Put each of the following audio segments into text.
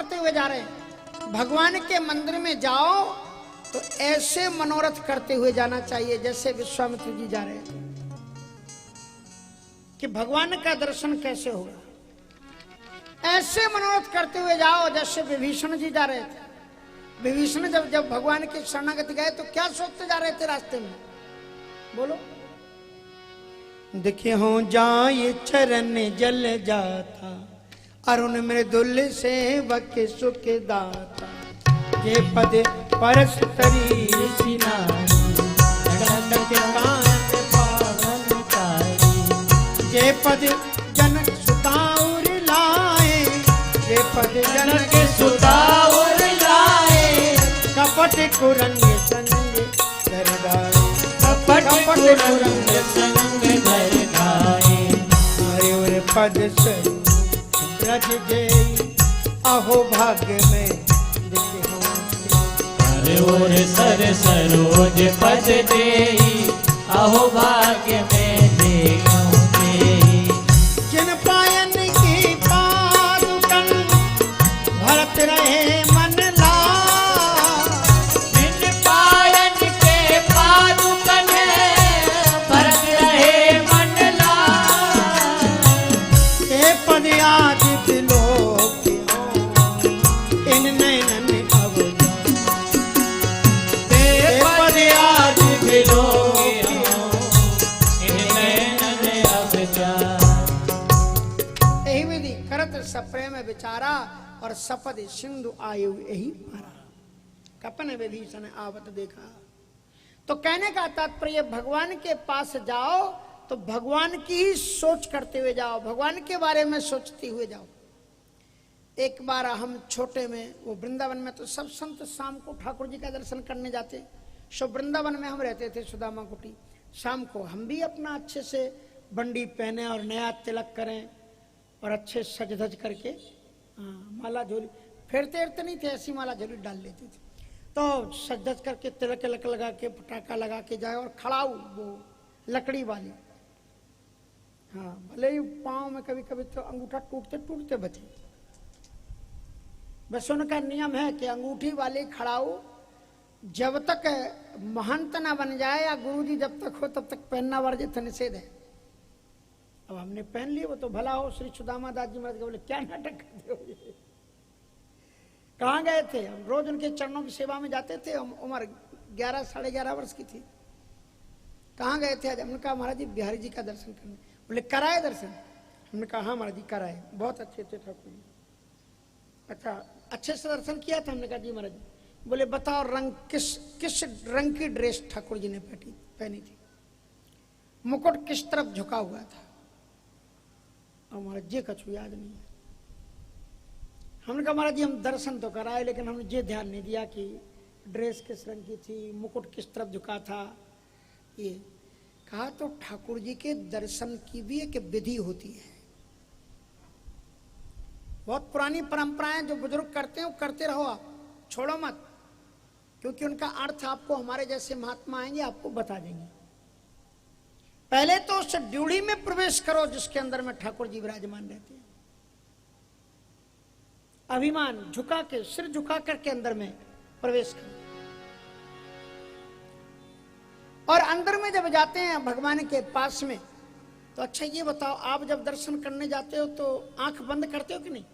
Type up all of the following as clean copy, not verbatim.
करते हुए जा रहे हैं। भगवान के मंदिर में जाओ तो ऐसे मनोरथ करते हुए जाना चाहिए जैसे विश्वामित्र जी जा रहे थे, कि भगवान का दर्शन कैसे होगा। ऐसे मनोरथ करते हुए जाओ जैसे विभीषण जी जा रहे थे। विभीषण जब भगवान की शरणागति गए तो क्या सोचते जा रहे थे रास्ते में, बोलो। देखे हो जाए चरण जल जाता, अरुण मृदुल सेवक सुख दाता। ये पद परस तरी ये पद जनक सुताउर लाए, ये पद जनक सुताउर लाए। कपट कुरंग संग धर गाए, कपट कुरंग संग धर गाए। हरे और पद से रज गई, अहो भाग्य में हरे और सर सरोज पद देई, अहो भाग्य में देखूं देई। जिन पायन की पादुकन भरत रहे मन लाल, जिन पायन के पादुकन भरत रहे मन लाल। के पद याद दिलो के इन नैनन अब ते पद याद दिलो इन नैनन अब जा। यही विधि करत सप्रेम विचारा, और सपद सिंधु आयु यही मारा। कपन विभीषण आवत देखा। तो कहने का तात्पर्य, भगवान के पास जाओ तो भगवान की ही सोच करते हुए जाओ, भगवान के बारे में सोचते हुए जाओ। एक बार हम छोटे में वो वृंदावन में तो सब संत शाम को ठाकुर जी का दर्शन करने जाते। सो वृंदावन में हम रहते थे सुदामा कुटी। शाम को हम भी अपना अच्छे से बंडी पहने और नया तिलक करें और अच्छे सज धज करके माला झोली फेरते नहीं थे, ऐसी माला झोली डाल लेते थे। तो सज धज करके तिलक लगा के पटाखा लगा के जाए और खड़ाऊ वो लकड़ी वाली, हाँ भले ही पाँव में कभी कभी तो अंगूठा टूटते बचे। बस उनका नियम है कि अंगूठी वाली खड़ाऊ जब तक महंत ना बन जाए या गुरुजी जब तक हो तब तक पहनना वर्जित निषेध है। अब हमने पहन ली, वो तो भला हो। श्री सुदामा दास जी महाराज बोले क्या नाटक करते हो ये, कहाँ गए थे? हम रोज उनके चरणों की सेवा में जाते थे। उम्र 11 साढ़े 11 वर्ष की थी। कहाँ गए थे आज? हमने कहा महाराज जी बिहारी जी का दर्शन करने। बोले कराए दर्शन? हमने कहा हाँ महाराज जी कराए, बहुत अच्छे थे ठाकुर जी। अच्छा अच्छे से दर्शन किया था? हमने कहा जी महाराज जी। बोले बताओ रंग किस रंग की ड्रेस ठाकुर जी ने पहनी थी? मुकुट किस तरफ झुका हुआ था? महाराज जी कछु याद नहीं है। हमने कहा महाराज जी हम दर्शन तो कराए लेकिन हमने ये ध्यान नहीं दिया कि ड्रेस किस रंग की थी, मुकुट किस तरफ झुका था। ये कहा तो ठाकुर जी के दर्शन की भी एक विधि होती है। बहुत पुरानी परंपराएं जो बुजुर्ग करते हैं वो करते रहो, आप छोड़ो मत, क्योंकि उनका अर्थ आपको हमारे जैसे महात्मा आएंगे आपको बता देंगे। पहले तो उस ड्यूढ़ी में प्रवेश करो जिसके अंदर में ठाकुर जी विराजमान रहते हैं। अभिमान झुका के, सिर झुका करके अंदर में प्रवेश करो। और अंदर में जब जाते हैं भगवान के पास में, तो अच्छा ये बताओ आप जब दर्शन करने जाते हो तो आंख बंद करते हो कि नहीं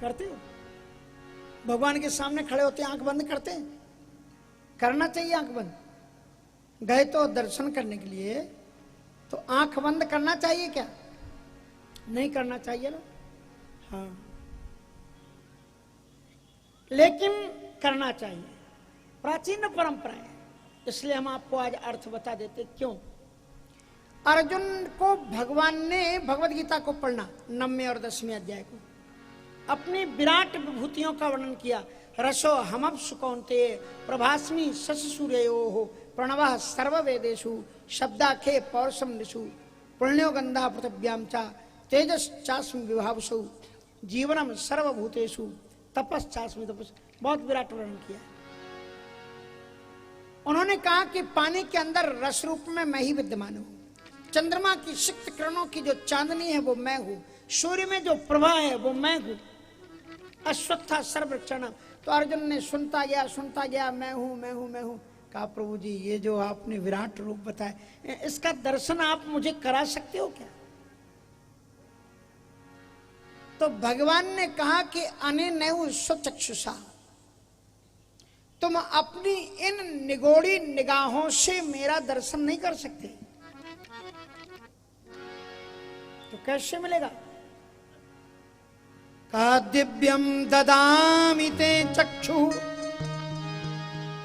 करते हो? भगवान के सामने खड़े होते हैं आंख बंद करते हैं? करना चाहिए आंख बंद। गए तो दर्शन करने के लिए तो आंख बंद करना चाहिए क्या? नहीं करना चाहिए ना? हाँ लेकिन करना चाहिए, प्राचीन परंपरा है। इसलिए हम आपको आज अर्थ बता देते। क्यों? अर्जुन को भगवान ने भगवद गीता को पढ़ना 9वें और 10वें अध्याय को, अपनी विराट विभूतियों का वर्णन किया। रसो हमप सुकौन्ते प्रभास्मि शश सूर्योः प्रणवः सर्ववेदेषु शब्दाखे पौरुषम निषु पुण्यो गंधा पृथिव्यां च तेजश्चास्मि विभावसौ जीवनम सर्वभूतेषु तपश्चास्मि तपस्। बहुत विराट वर्णन किया। उन्होंने कहा कि पानी के अंदर रस रूप में मैं ही विद्यमान हूं, चंद्रमा की सिक्त किरणों की जो चांदनी है वो मैं हूं, सूर्य में जो प्रभा है वो मैं हूं, अश्वत्था सर्वक्षण। तो अर्जुन ने सुनता गया, मैं हूं मैं हूं मैं हूं। कहा प्रभु जी ये जो आपने विराट रूप बताया, इसका दर्शन आप मुझे करा सकते हो क्या? तो भगवान ने कहा कि अनेनैव स्वचक्षुषा, तुम अपनी इन निगोड़ी निगाहों से मेरा दर्शन नहीं कर सकते। तो कैसे मिलेगा? का दिव्यम ददामि ते चक्षु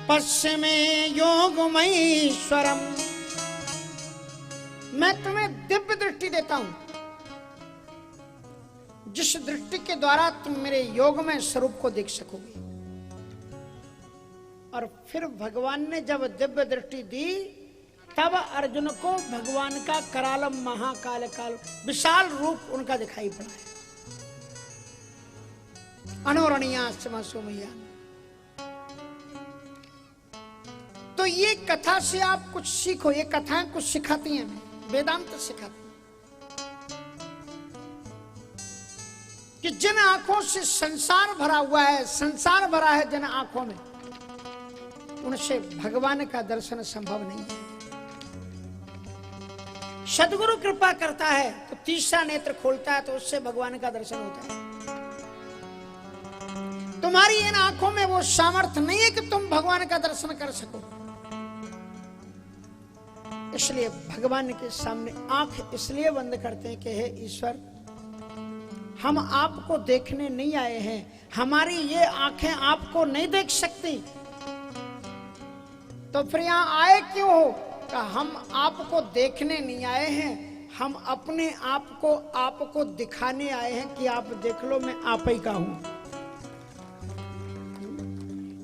पश्य में योगमईश्वरम। मैं तुम्हें दिव्य दृष्टि देता हूं, जिस दृष्टि के द्वारा तुम मेरे योगमय स्वरूप को देख सकोगे। और फिर भगवान ने जब दिव्य दृष्टि दी, तब अर्जुन को भगवान का करालम महाकाल काल विशाल रूप उनका दिखाई पड़ा है। अनोरणीयाश्चम सोमया। तो ये कथा से आप कुछ सीखो। ये कथाएं कुछ सिखाती हैं, वेदांत सिखाती हैं कि जिन आंखों से संसार भरा हुआ है, संसार भरा है जिन आंखों में, उनसे भगवान का दर्शन संभव नहीं है। सद्गुरु कृपा करता है तो तीसरा नेत्र खोलता है, तो उससे भगवान का दर्शन होता है। तुम्हारी इन आंखों में वो सामर्थ्य नहीं है कि तुम भगवान का दर्शन कर सको। इसलिए भगवान के सामने आंख इसलिए बंद करते हैं कि हे ईश्वर, हम आपको देखने नहीं आए हैं, हमारी ये आंखें आपको नहीं देख सकती, तो फिर यहां आए क्यों हो? कि हम आपको देखने नहीं आए हैं, हम अपने आप को आपको दिखाने आए हैं कि आप देख लो मैं आप ही का हूं,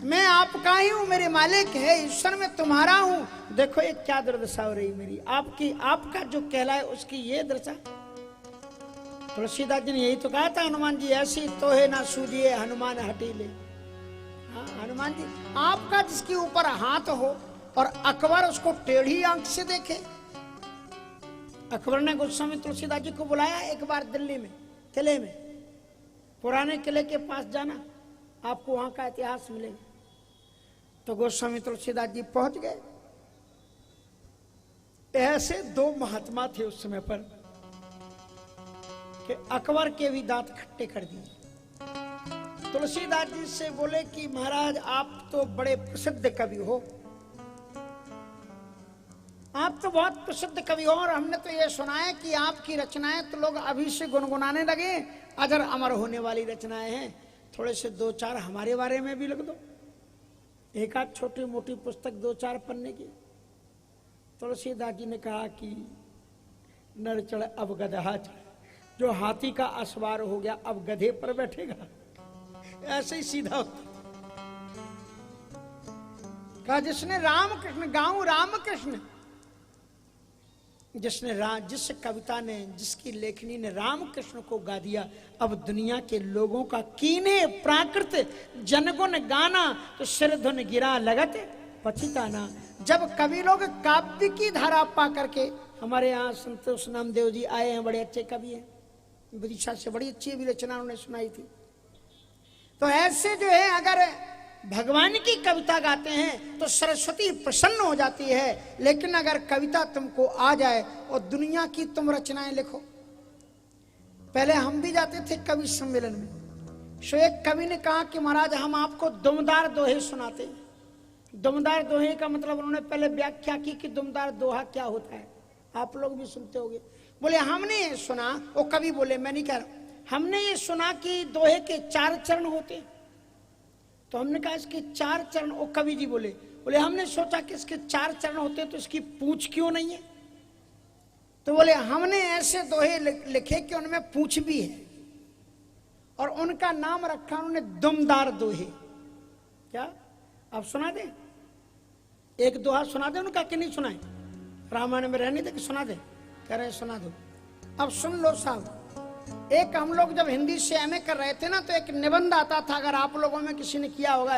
मैं आपका ही हूं, मेरे मालिक है ईश्वर, मैं तुम्हारा हूं। देखो ये क्या दुर्दशा हो रही मेरी, आपकी, आपका जो कहलाए उसकी ये दशा। तुलसीदास जी ने यही तो कहा था, हनुमान जी ऐसी तो है ना सूझिए हनुमान हटीले। हाँ हनुमान जी, आपका जिसके ऊपर हाथ हो और अकबर उसको टेढ़ी आंख से देखे। अकबर ने गोस्वामी तुलसीदास जी को बुलाया एक बार दिल्ली में, किले में, पुराने किले के पास जाना, आपको वहां का इतिहास मिलेगा। तो गोस्वामी तुलसीदास जी पहुंच गए। ऐसे दो महात्मा थे उस समय पर कि अकबर के भी दांत खट्टे कर दिए। तुलसीदास जी से बोले कि महाराज आप तो बड़े प्रसिद्ध कवि हो, आप तो बहुत प्रसिद्ध कवि हो, और हमने तो ये सुना है कि आपकी रचनाएं तो लोग अभी से गुनगुनाने लगे, अजर अमर होने वाली रचनाएं हैं, थोड़े से दो चार हमारे बारे में भी लिख दो, एक आध छोटी मोटी पुस्तक 2-4 पन्ने की। तुलसीदास जी ने कहा कि नर चढ़ अब गधा चढ़, जो हाथी का असवार हो गया अब गधे पर बैठेगा, ऐसे ही सीधा होता। कहा जिसने रामकृष्ण गाऊं रामकृष्ण, जिस कविता ने, जिसकी लेखनी ने रामकृष्ण को गा दिया, अब दुनिया के लोगों का कीने प्राकृत जनगुण गाना, तो सिर धुन गिरा लगत पछिताना। जब कवि लोग काव्य की धारा पा करके, हमारे यहाँ संतोष नामदेव जी आए हैं, बड़े अच्छे कवि हैं, विदिशा से बड़ी अच्छी भी रचना उन्होंने सुनाई थी। तो ऐसे जो है अगर भगवान की कविता गाते हैं तो सरस्वती प्रसन्न हो जाती है। लेकिन अगर कविता तुमको आ जाए और दुनिया की तुम रचनाएं लिखो, पहले हम भी जाते थे कवि सम्मेलन में, सो एक कवि ने कहा कि महाराज हम आपको दुमदार दोहे सुनाते। दुमदार दोहे का मतलब उन्होंने पहले व्याख्या की कि दुमदार दोहा क्या होता है, आप लोग भी सुनते होंगे। बोले हमने ये सुना, वो कवि बोले मैं नहीं कह रहा, हमने ये सुना कि दोहे के 4 चरण होते। तो हमने कहा इसके 4 चरण, वो कवि जी बोले हमने सोचा कि इसके 4 चरण होते तो इसकी पूंछ क्यों नहीं है। तो बोले हमने ऐसे दोहे लिखे कि उनमें पूंछ भी है, और उनका नाम रखा उन्होंने दुमदार दोहे। क्या आप सुना दे, एक दोहा सुना दे उनका कि नहीं सुनाए? रामायण में रहने दे कि सुना दे? कह रहे सुना दो। अब सुन लो साहब, एक हम लोग जब हिंदी से एमए कर रहे थे ना, तो एक निबंध आता था, अगर आप लोगों में किसी ने किया होगा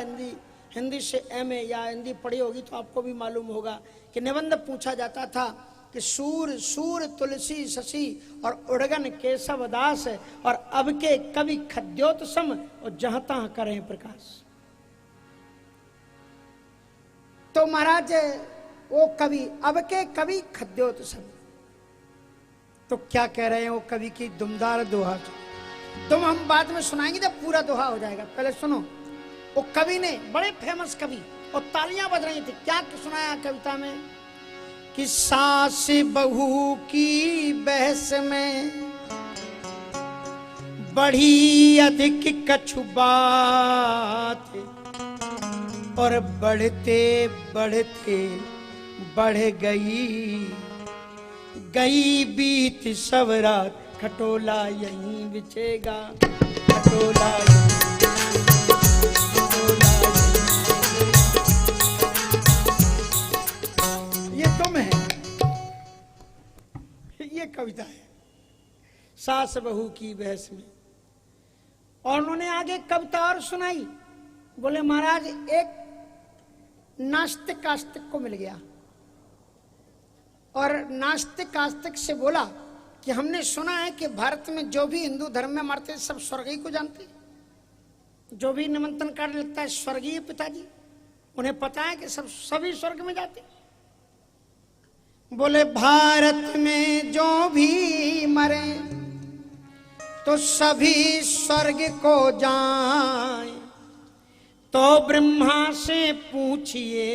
हिंदी से एमए या हिंदी पढ़ी होगी तो आपको भी मालूम होगा कि निबंध पूछा जाता था कि सूर सूर तुलसी शशि और उड़गन केशव दास, और अब के कवि खद्योतसम और जहां तहां करें प्रकाश। तो महाराज वो कवि, अब के कवि खद्योतसम, तो क्या कह रहे हैं वो कवि की दुमदार दोहा। तुम हम बाद में सुनाएंगे जब पूरा दोहा हो जाएगा, पहले सुनो। वो कवि ने, बड़े फेमस कवि, और तालियां बज रही थी, क्या सुनाया कविता में कि सास बहू की बहस में बढ़ी अधिक कछु बात, और बढ़ते बढ़ते बढ़ गई गई बीत सब रात, खटोला यहीं बिछेगा, खटोला ये तुम है। ये कविता है सास बहू की बहस में। और उन्होंने आगे कविता और सुनाई, बोले महाराज एक नास्तिक आस्तिक को मिल गया, और नास्तिक आस्तिक से बोला कि हमने सुना है कि भारत में जो भी हिंदू धर्म में मरते सब स्वर्गीय को जानते, जो भी निमंत्रण कार्ड लगता है स्वर्गीय पिताजी, उन्हें पता है कि सभी स्वर्ग में जाते। बोले भारत में जो भी मरे तो सभी स्वर्ग को जाए, तो ब्रह्मा से पूछिए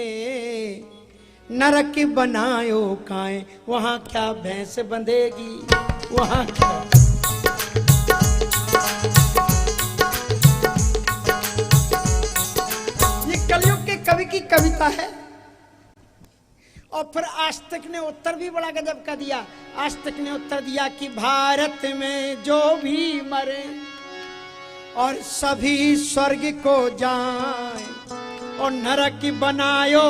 नरक बनायो काए, वहां क्या भैंस बंधेगी, वहां क्या। ये कलयुग के कवि की कविता है। और फिर आस्तिक ने उत्तर भी बड़ा गजब का दिया। आस्तिक ने उत्तर दिया कि भारत में जो भी मरे और सभी स्वर्ग को जाए, और नरक बनायो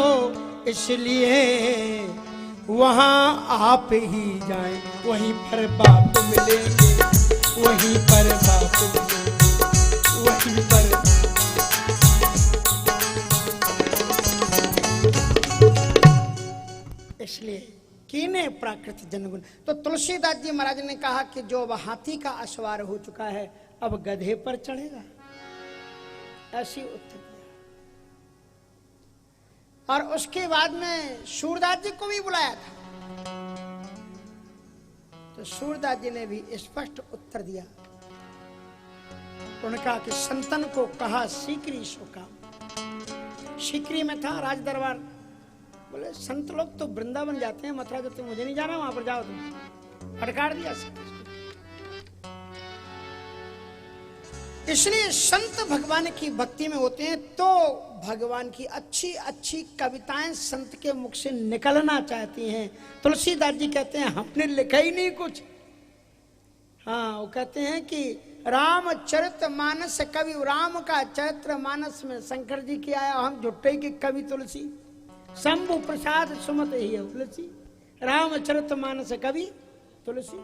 इसलिए वहां आप ही जाएं, वहीं पर बाप मिलेंगे, वहीं पर बाप मिलेंगे, वहीं पर। इसलिए कीने प्राकृत जनगुण। तो तुलसीदास जी महाराज ने कहा कि जो अब हाथी का अश्वार हो चुका है अब गधे पर चढ़ेगा, ऐसी उत्तर दिया। और उसके बाद में सूरदास जी को भी बुलाया था, तो सूरदास जी ने भी स्पष्ट उत्तर दिया। उन्होंने कहा कि संतन को कहा सीकरी सो काम। सीकरी में था राज दरबार। बोले संत लोग तो वृंदावन जाते हैं, मथुरा जाते हैं, मुझे नहीं जाना, वहां पर जाओ तुम। फटकार दिया। इसलिए संत भगवान की भक्ति में होते हैं, तो भगवान की अच्छी अच्छी कविताएं संत के मुख से निकलना चाहती हैं। तुलसीदास जी कहते हैं हमने लिखा ही नहीं कुछ। हाँ, वो कहते हैं कि रामचरित मानस कवि, राम का चरित्र मानस में शंकर जी की आया, हम झुट्टे के कवि तुलसी, शंभु प्रसाद सुमत ही है तुलसी, रामचरित मानस कवि तुलसी।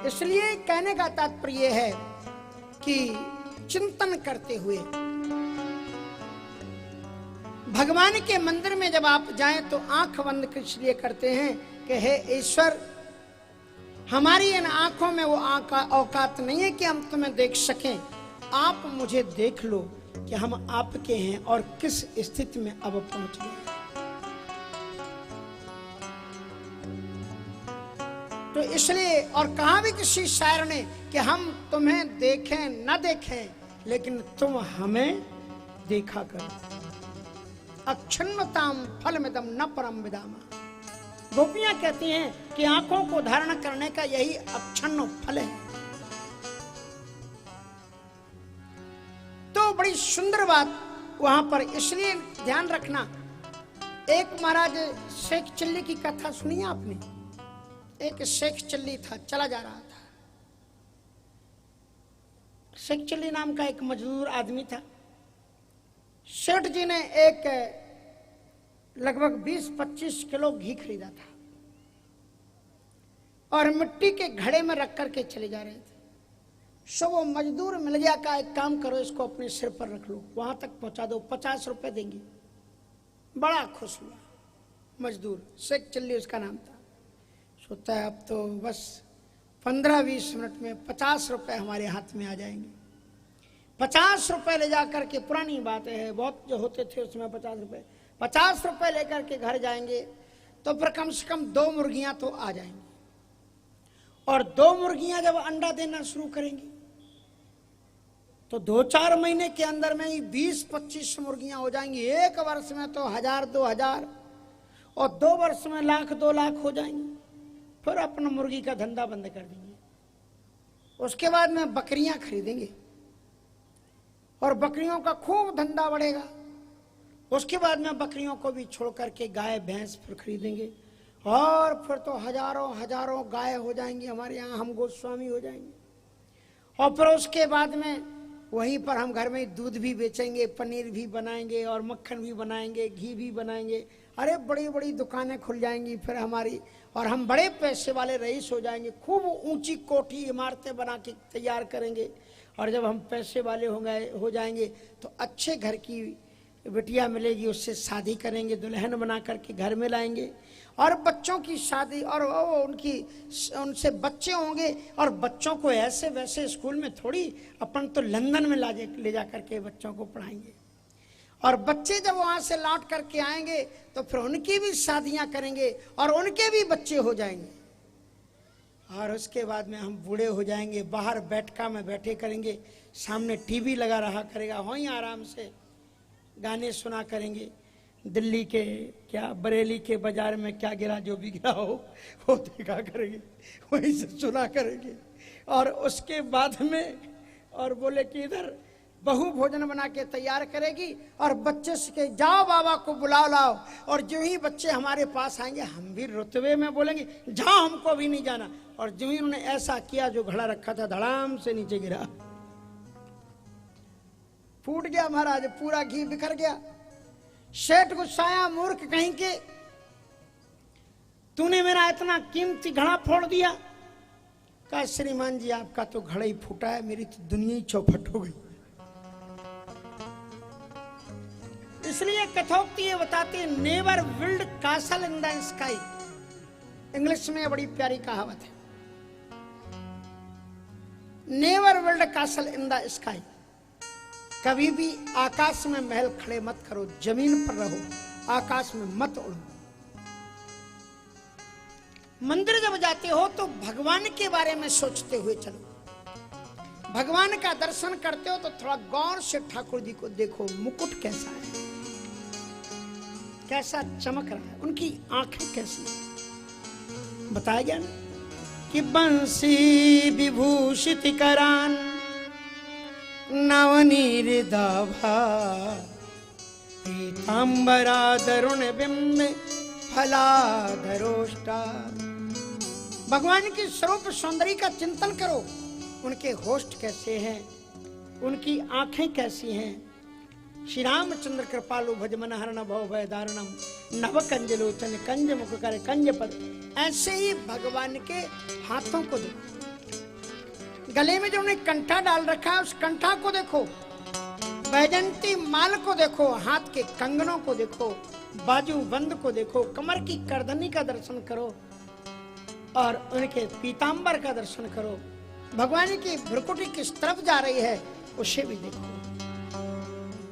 इसलिए कहने का तात्पर्य है कि चिंतन करते हुए भगवान के मंदिर में जब आप जाएं तो आंख बंद किस लिए करते हैं कि हे ईश्वर, हमारी इन आंखों में वो औकात नहीं है कि हम तुम्हें देख सकें, आप मुझे देख लो कि हम आपके हैं और किस स्थिति में अब पहुंच गए। तो इसलिए, और कहा भी किसी शायर ने कि हम तुम्हें देखें न देखें लेकिन तुम हमें देखा करो। अक्षुण्णताम फलमिदं न परम विदामा। गोपियां कहती हैं कि आंखों को धारण करने का यही अक्षुण्ण फल है। तो बड़ी सुंदर बात वहां पर, इसलिए ध्यान रखना। एक महाराज शेख चिल्ली की कथा सुनी आपने? एक शेख चिल्ली था, चला जा रहा था। शेख चिल्ली नाम का एक मजदूर आदमी था। सेठ जी ने एक लगभग 20-25 किलो घी खरीदा था और मिट्टी के घड़े में रख करके चले जा रहे थे। सो वो मजदूर मिल गया, का एक काम करो, इसको अपने सिर पर रख लो, वहां तक पहुंचा दो, 50 रुपए देंगे। बड़ा खुश हुआ मजदूर, शेख चिल्ली उसका नाम था। सोचता है अब तो बस 15-20 मिनट में 50 रुपए हमारे हाथ में आ जाएंगे। 50 रुपए ले जाकर के, पुरानी बातें हैं, बहुत जो होते थे उसमें 50 रुपए लेकर के घर जाएंगे तो फिर कम से कम 2 मुर्गियां तो आ जाएंगी। और 2 मुर्गियां जब अंडा देना शुरू करेंगी तो 2-4 महीने के अंदर में ही 20-25 मुर्गियां हो जाएंगी। 1 वर्ष में तो 1000-2000 और 2 वर्ष में 1,00,000-2 लाख हो जाएंगे। फिर अपना मुर्गी का धंधा बंद कर देंगे। उसके बाद में बकरियां खरीदेंगे और बकरियों का खूब धंधा बढ़ेगा। उसके बाद में बकरियों को भी छोड़ करके गाय भैंस फिर खरीदेंगे और फिर तो हजारों गाय हो जाएंगी हमारे यहाँ, हम गोस्वामी हो जाएंगे। और फिर उसके बाद में वहीं पर हम घर में दूध भी बेचेंगे, पनीर भी बनाएंगे और मक्खन भी बनाएंगे, घी भी बनाएंगे। अरे बड़ी बड़ी दुकानें खुल जाएंगी फिर हमारी, और हम बड़े पैसे वाले रईस हो जाएंगे। खूब ऊंची कोठी इमारतें बना के तैयार करेंगे। और जब हम पैसे वाले हो जाएंगे तो अच्छे घर की बिटिया मिलेगी, उससे शादी करेंगे, दुल्हन बना करके घर में लाएंगे और बच्चों की शादी, और उनसे बच्चे होंगे। और बच्चों को ऐसे वैसे स्कूल में थोड़ी, अपन तो लंदन में ले जा करके बच्चों को पढ़ाएंगे। और बच्चे जब वहां से लौट करके आएंगे तो फिर उनकी भी शादियां करेंगे और उनके भी बच्चे हो जाएंगे। और उसके बाद में हम बूढ़े हो जाएंगे, बाहर बैठका में बैठे करेंगे, सामने टीवी लगा रहा करेगा, वहीं आराम से गाने सुना करेंगे। दिल्ली के क्या बरेली के बाजार में क्या गिरा, जो भी गिरा हो वो देखा करेंगे, वहीं से सुना करेंगे। और उसके बाद में और बोले कि इधर बहू भोजन बना के तैयार करेगी और बच्चे से कहे जाओ बाबा को बुलाओ लाओ। और जो ही बच्चे हमारे पास आएंगे हम भी रुतबे में बोलेंगे जाओ, हमको भी नहीं जाना। और जो ही उन्होंने ऐसा किया, जो घड़ा रखा था धड़ाम से नीचे गिरा, फूट गया महाराज, पूरा घी बिखर गया। सेठ गुस्साया, मूर्ख कहीं के, तूने मेरा इतना कीमती घड़ा फोड़ दिया। कहा श्रीमान जी आपका तो घड़ा ही फूटा है, मेरी तो दुनिया ही चौपट हो गई। इसलिए कथोक्ति ये बताते never build castle in the sky. English में बड़ी प्यारी कहावत है, never build castle in the sky. कभी भी आकाश में महल खड़े मत करो, जमीन पर रहो, आकाश में मत उड़ो। मंदिर जब जाते हो तो भगवान के बारे में सोचते हुए चलो। भगवान का दर्शन करते हो तो थोड़ा गौर से ठाकुर जी को देखो, मुकुट कैसा है, कैसा चमक रहा है, उनकी आंखें कैसी है। बताया गया ना कि बंसी विभूषित करान नवनीरदाभा पीतांबरा दरुण बिंब फलाधरोष्टा। भगवान की स्वरूप सौंदर्य का चिंतन करो, उनके होष्ट कैसे हैं, उनकी आंखें कैसी हैं। श्री रामचंद्र कृपालु भजमन हरण भव भय दारुणम नव कंज लोचन कंज मुख कर कंज पद। ऐसे ही भगवान के हाथों को देखो, गले में जो उन्हें कंठा डाल रखा है उस कंठा को देखो, बैजंती माल को देखो, हाथ के कंगनों को देखो, बाजू बंद को देखो, कमर की करधनी का दर्शन करो और उनके पीतांबर का दर्शन करो। भगवान की भ्रुकुटी किस तरफ जा रही है उसे भी देखो।